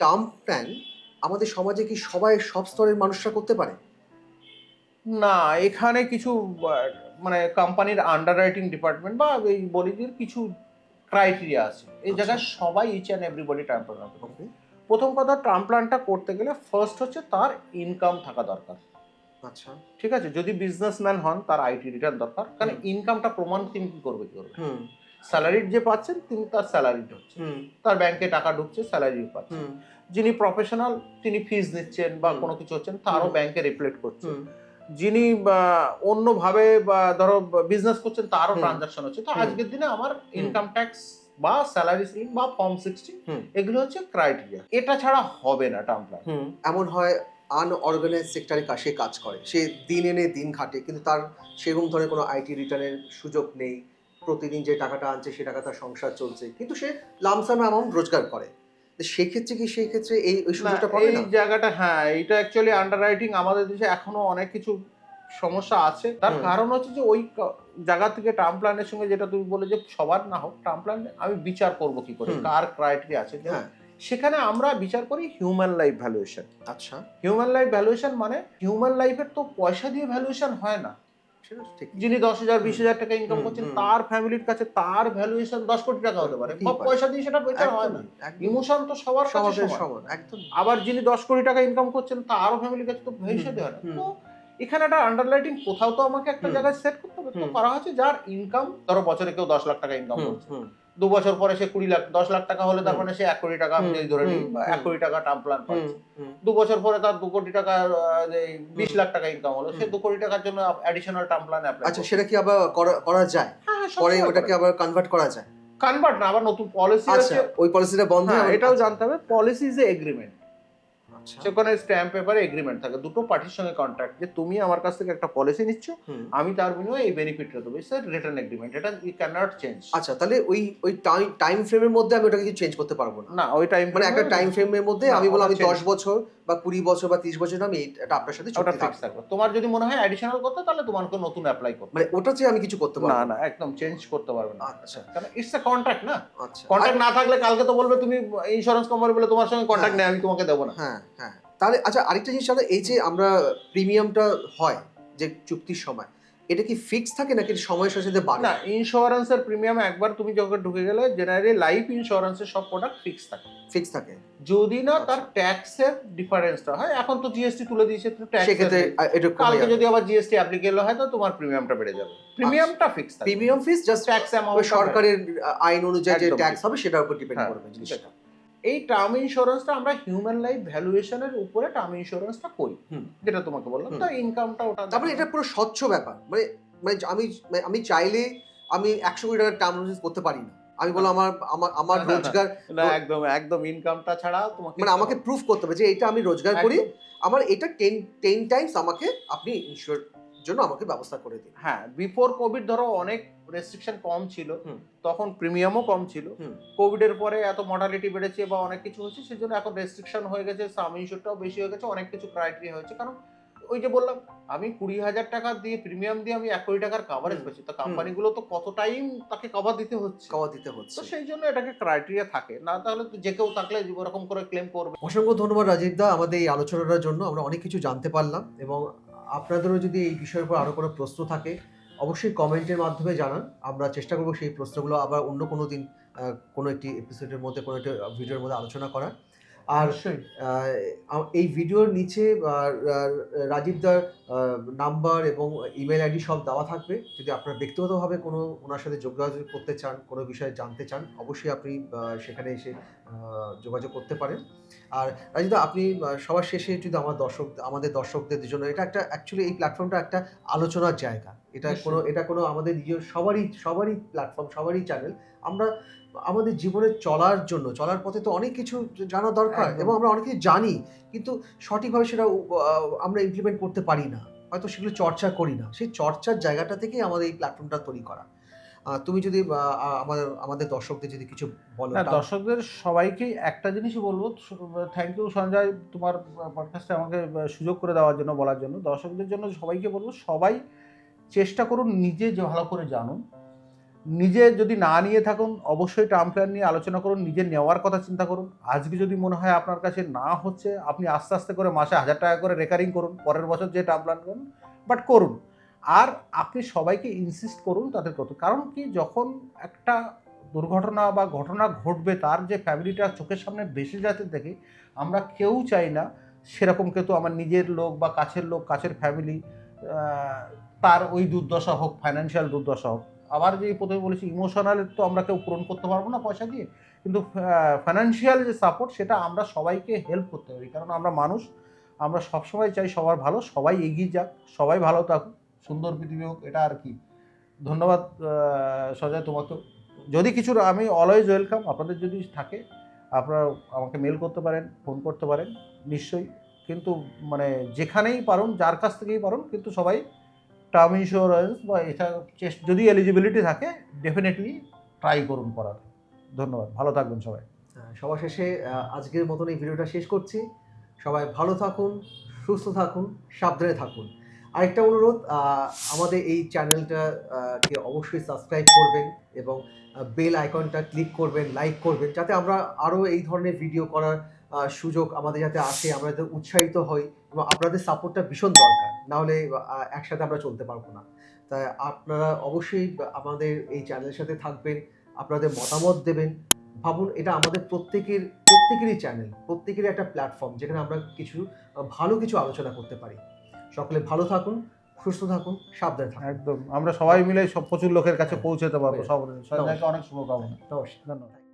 Term plan আমাদের সমাজে কি সবাই সব স্তরের মানুষরা করতে পারে? না, এখানে কিছু আহ, মানে কোম্পানির আন্ডার রাইটিং ডিপার্টমেন্ট বা এই বলি যে কিছু ক্রাইটেরিয়া আছে এই আচ্ছা, জায়গায় সবাই each and everybody term plan করতে পারে। ওকে, প্রথম কথা, টার্ম প্ল্যানটা করতে গেলে ফার্স্ট হচ্ছে তার ইনকাম থাকা দরকার। আচ্ছা, ঠিক আছে, যদি বিজনেসম্যান হন তার আইটি রিটার্ন দরকার, কারণ হুম, ইনকামটা প্রমাণ তিনি কি করবে হুম, স্যালারিড যে পাচ্ছেন তিনি তার স্যালারিড হচ্ছে, হুম, তার ব্যাংকে টাকা ঢুকছে, স্যালারি পাচ্ছেন। হুম, যিনি প্রফেশনাল তিনি ফিজ নিচ্ছেন বা হুম, কোনো কিছু হচ্ছেন তারও হুম, ব্যাংকে রিফ্লেক্ট করছে। হুম, যিনি অন্যভাবে বা ধরো বিজনেস করছেন তারও হুম, ট্রানজাকশন হচ্ছে। তো হুম, আজকের দিনে আমার হুম, ইনকাম ট্যাক্স বা স্যালারি স্লিপ বা ফর্ম 60 হুম, এগুলো হচ্ছে ক্রাইটেরিয়া। এটা ছাড়া হবে না টার্ম প্ল্যান। হুম। এমন হয় আনঅর্গানাইজড সেক্টরে সে কাজ করে। সে দিন এনে দিন খাটে। কিন্তু তার সেরকম ধরনের কোনো আইটি রিটার্নের সুযোগ নেই। প্রতিদিন যে টাকাটা আনছে সে টাকা তার সংসার চলছে। কিন্তু সে লামসাম অ্যামাউন্ট রোজগার করে। তো সেক্ষেত্রে কি সেক্ষেত্রে ওই না, সুযোগটা পাবে এই না? জায়গাটা হ্যাঁ, এইটা অ্যাকচুয়ালি আন্ডার রাইটিং আমাদের দেশে এখনো অনেক কিছু সমস্যা আছে। তার হুম, কারণ হচ্ছে যে ওই জায়গা থেকে টার্ম প্ল্যানের সঙ্গে যেটা তুমি বললে যে সবার না হোক, টার্ম প্ল্যান আমি বিচার করব কি করে? হুম, কার ক্রাইটেরিয়া আছে? যেমন হ্যাঁ, সেখানে আমরা বিচার করি হিউম্যান লাইফ ভ্যালুয়েশন। আচ্ছা। হিউম্যান লাইফ ভ্যালুয়েশন মানে হিউম্যান লাইফের তো পয়সা দিয়ে ভ্যালুয়েশন হয় না। সেটা তো ঠিকই। যিনি ১০,০০০ হুম, ২০,০০০ টাকা ইনকাম হুম, করছেন হুম। তার ফ্যামিলির কাছে তার ভ্যালুয়েশন ১০ কোটি টাকা হতে পারে। হতেই বা পারে। পয়সা দিয়ে সেটা বিচার হয় না। একদমই, একদমই। ইমোশন তো সবার কাছে সমাজের সমান। সমান, একদমই। আবার যিনি ১০ কোটি টাকা ইনকাম করছেন তারও ফ্যামিলির কাছে তো হুম, হিসেবে হয় না। হুম, তো এখানে একটা আন্ডারলাইটিং কোথাও তো আমাকে একটা হুম, জায়গায় সেট করতে হবে। তো হুম, করা হচ্ছে যার ইনকাম ধরো বছরে কেউ ১০ লাখ টাকা ইনকাম হুম, করছে। হুম, ২ বছর পরে সে ২০ লাখ ১০ লাখ টাকা হলে তার হুম, মানে সে ১ কোটি টাকা আমি হুম, যদি ধরে হুম, নিই বা ১ হুম, কোটি টাকা টার্ম প্ল্যান হুম, পাচ্ছে। হুম, ২ বছর পরে তার ২ কোটি টাকা এই ২০ হুম, লাখ টাকা ইনকাম হলো। সে হুম। ২ কোটি টাকার জন্য অ্যাডিশনাল টার্ম প্ল্যান এপ্লাই আচ্ছা, করবে। সেটা কি আবার করা যায়? হ্যাঁ, হ্যাঁ, পরে সবসময় করা ওটাকে যায়। আবার কনভার্ট করা যায়? কনভার্ট না, আবার নতুন পলিসি আচ্ছা, আছে। ওই পলিসিটা বন্ধ হয়ে হ্যাঁ, আবার এটাও আচ্ছা, জানতে হবে। Policy is a agreement. আচ্ছা। সেখানে স্ট্যাম্প পেপারে এগ্রিমেন্ট থাকে। দুটো পার্টির সঙ্গে কন্ট্রাক্ট যে তুমি আমার কাছ থেকে একটা পলিসি নিচ্ছ, হুম। আমি তার বিনিময়ে এই বেনিফিটটা দেবো। It's a written agreement. এটা ইউ ক্যান নট চেঞ্জ। আচ্ছা, তাহলে ওই টাইম ফ্রেমের মধ্যে আমি ওটাকে কিছু চেঞ্জ করতে পারব না। না, ওই টাইম মানে ফ্রেমে একটা টাইম ফ্রেমের মধ্যে না, আমি বললাম ওটা আমি চেঞ্জ ১০ বছর বা ২০ বছর বা ৩০ বছর আমি এটা আপনার সাথে ওটা চুক্তি ফিক্স থাকবে। থাকবে। তোমার যদি মনে হয় অ্যাডিশনাল করতে তাহলে তোমাকে নতুন এপ্লাই করতে মানে হবে। ওটা চেয়ে আমি কিছু করতে না, পারব না, না। একদম চেঞ্জ করতে পারবে না আচ্ছা, এটাতে। কারণ ইটস এ কন্ট্রাক্ট না? আচ্ছা। আর কন্ট্রাক্ট না থাকলে কালকে তো বলবে তুমি ইন্সুরেন্স কোম্পানি বলে তোমার সঙ্গে কন্ট্রাক্ট হ্যাঁ, নেই, আমি তোমাকে দেব না। হ্যাঁ, হ্যাঁ। তাহলে আচ্ছা আরেকটা জিনিস জানো এই যে হুম। আমরা প্রিমিয়ামটা হয় যে চুক্তির সময়, এটা কি ফিক্সড থাকে নাকি এটা সময়ের সাথে, সাথে বাড়ে? না, ইন্সুরেন্সের প্রিমিয়াম একবার তুমি যখন ঢুকে গেলে জেনারেলি লাইফ ইন্সুরেন্সের সব প্রোডাক্ট ফিক্স থাকে। ফিক্সড থাকে। যদি না তার আচ্ছা। ট্যাক্সের ডিফারেন্সটা হয়, এখন তো জিএসটি তুলে দিয়েছে তো ট্যাক্সের সেক্ষেত্রে নেই। একটু কমে কালকে যাবে। যদি আবার জিএসটি অ্যাপ্লিকেবল হয় তো তোমার প্রিমিয়ামটা বেড়ে যাবে। আচ্ছা। প্রিমিয়ামটা ফিক্স থাকবে। প্রিমিয়াম ফিস জাস্ট ট্যাক্স ওই অ্যামাউন্টটা সরকারের আইন অনুযায়ী যে একদম ঠিক। ট্যাক্স হবে সেটার উপর ডিপেন্ড হ্যাঁ, করবে ঠিক জিনিসটা। আছে। এই টার্ম ইন্সুরেন্সটা আমরা হিউম্যান লাইফ ভ্যালুয়েশন এর উপরে টার্ম ইন্সুরেন্সটা করি। হুম, যেটা তোমাকে বললাম। হুম। তো ইনকামটা ওটা তার দেখা মানে এটা যাবে। পুরো স্বচ্ছ ব্যাপার। মানে মানে আমি চাইলে আমি ৳১০০ কোটি টার্ম ইন্সুরেন্স করতে পারি না। আমি না, বললাম আমার আমার আমার না, না, না, রোজগার না, রো একদম, একদম ইনকামটা ছাড়া তোমাকে মানে দিতে আমাকে হবে। প্রুফ করতে হবে যে এটা আমি রোজগার করি। একদম। আমার এটা 10 টাইমস আমাকে আপনি ইনসিওর জন্য আমাকে ব্যবস্থা করে দিন। হ্যাঁ, বিফোর কোভিড ধরো অনেক রেস্ট্রিকশন কম ছিল। হুম, তখন প্রিমিয়ামও কম ছিল। হুম, কোভিডের পরে এত মর্টালিটি বেড়েছে বা অনেক কিছু হচ্ছে সেজন্য এখন রেস্ট্রিকশন হয়ে গেছে, সাম ইনস্যুরটাও বেশি হয়ে গেছে, অনেক কিছু ক্রাইটেরিয়া হয়েছে। কারণ ওই যে বললাম আমি ২০,০০০ টাকা দিয়ে প্রিমিয়াম দিয়ে আমি ১,০০,০০,০০০ টাকার কভারেজ হুম, পাচ্ছি। তো হুম। কোম্পানিগুলো তো কত টাইম তাকে কভার দিতে হচ্ছে। কওয়া দিতে তো হচ্ছে। সেই জন্য এটাকে ক্রাইটেরিয়া থাকে। না তাহলে তো যে কেউ থাকলে ওরকম করে ক্লেম করবে। অসংখ্য ধন্যবাদ রাজীব দা আমাদের এই আলোচনাটার জন্য। আমরা অনেক কিছু জানতে পারলাম এবং আপনাদেরও যদি এই বিষয়ের উপর আরো কোনো প্রশ্ন থাকে, অবশ্যই কমেন্টের মাধ্যমে জানান। আমরা চেষ্টা করব সেই প্রশ্নগুলো আবার অন্য কোনো দিন কোনো একটি এপিসোডের মধ্যে কোনো একটা ভিডিওর মধ্যে আলোচনা করার। আর নিশ্চয়ই। আ এই ভিডিওর নিচে রা রাজীব দার আ নাম্বার এবং ইমেইল আইডি সব দেওয়া থাকবে। যদি আপনারা ব্যক্তিগতভাবে কোনো উনার সাথে যোগাযোগ করতে চান, কোনো বিষয়ে জানতে চান, অবশ্যই আপনি সেখানে এসে আ যোগাযোগ করতে পারেন। আর রাজীব দা আপনি সবার শেষে যদি আমাদের দর্শকদের জন্য এটা একটা অ্যাকচুয়ালি এই প্ল্যাটফর্মটা একটা আলোচনার জায়গা। নিশ্চয়ই। এটা কোনো আমাদের নিজের সবারই প্ল্যাটফর্ম, সবারই চ্যানেল। আমরা আমাদের জীবনে চলার পথে তো অনেক কিছু জানা দরকার একদম। এবং আমরা অনেক কিছু জানি। কিন্তু সঠিকভাবে সেটা আমরা ইমপ্লিমেন্ট করতে পারি না। হয়তো সেগুলো চর্চা করি না। সেই চর্চার জায়গাটা থেকেই আমাদের এই প্ল্যাটফর্মটা তৈরি করা। তুমি যদি আ আ আমাদের দর্শকদের যদি কিছু বলো না, দর্শকদের সবাইকেই একটা জিনিসই বলব, থ্যাংক ইউ সঞ্জয় তোমার পডকাস্টে আমাকে সুযোগ করে দেওয়ার জন্য, বলার জন্য। দর্শকদের জন্য সবাইকে বলব, সবাই চেষ্টা করুন নিজে যে ভালো করে জানুন। নিজে যদি না নিয়ে থাকুন অবশ্যই টার্ম প্ল্যান নিয়ে আলোচনা করুন, নিজে নেওয়ার কথা চিন্তা করুন। আজকে যদি মনে হয় আপনার কাছে না হচ্ছে, আপনি আস্তে আস্তে করে মাসে 1000 টাকা করে রেকারিং করুন, পরের বছর যে টার্ম প্ল্যান করুন, বাট করুন। আর আপনি সবাইকে ইনসিস্ট করুন তাদের করতে, কারণ কি যখন একটা দুর্ঘটনা বা ঘটনা ঘটবে তার যে ফ্যামিলিটা চোখের সামনে ভেসে যেতে দেখে আমরা কেউ চাই না সেরকম কিন্তু আমার নিজের লোক বা কাছের লোক, কাছের ফ্যামিলি তার ওই দুর্দশা হোক, ফাইন্যান্সিয়াল দুর্দশা হোক। আবার যে প্রথমে বলেছি ইমোশনাল তো আমরা কেউ পূরণ করতে পারবো না পয়সা দিয়ে, কিন্তু ফাইন্যান্সিয়াল যে সাপোর্ট সেটা আমরা সবাইকে হেল্প করতে পারি, কারণ আমরা মানুষ, আমরা সবসময় চাই সবার ভালো, সবাই এগিয়ে যাক, সবাই ভালো থাকুক, সুন্দর পৃথিবী হোক, এটা আর কি। ধন্যবাদ সজয় তোমাকেও। যদি কিছু আমি অলওয়েজ ওয়েলকাম, আপনাদের যদি থাকে আপনারা আমাকে মেল করতে পারেন, ফোন করতে পারেন নিশ্চয়ই, কিন্তু মানে যেখানেই পারুন, যার কাছ থেকেই পারুন, কিন্তু সবাই টার্ম ইন্স্যুরেন্স বা এটা যদি এলিজিবিলিটি থাকে ডেফিনেটলি ট্রাই করুন করার। ধন্যবাদ, ভালো থাকবেন সবাই। সবার শেষে আজকের মতন এই ভিডিওটা শেষ করছি। সবাই ভালো থাকুন, সুস্থ থাকুন, সাবধানে থাকুন। আরেকটা অনুরোধ, আমাদের এই চ্যানেলটা কে অবশ্যই সাবস্ক্রাইব করবেন এবং বেল আইকনটা ক্লিক করবেন, লাইক করবেন, যাতে আমরা আরও এই ধরনের ভিডিও করার সুযোগ আমাদের যাতে আসে, আমরা যাতে উৎসাহিত হই, এবং আপনাদের সাপোর্টটা ভীষণ দরকার, নাহলে একসাথে আমরা চলতে পারবো না। তাই আপনারা অবশ্যই আমাদের এই চ্যানেলের সাথে থাকবেন, আপনাদের মতামত দেবেন। ভাবুন, এটা আমাদের প্রত্যেকেরই চ্যানেল, প্রত্যেকেরই একটা প্ল্যাটফর্ম যেখানে আমরা ভালো কিছু আলোচনা করতে পারি। সকলে ভালো থাকুন, সুস্থ থাকুন, সাবধানে থাকুন। একদম, আমরা সবাই মিলে সব প্রচুর লোকের কাছে হ্যাঁ, পৌঁছাতে পারবো। সব সবাইকে নমস্কার। অনেক শুভকামনা। নমস্কার। ধন্যবাদ।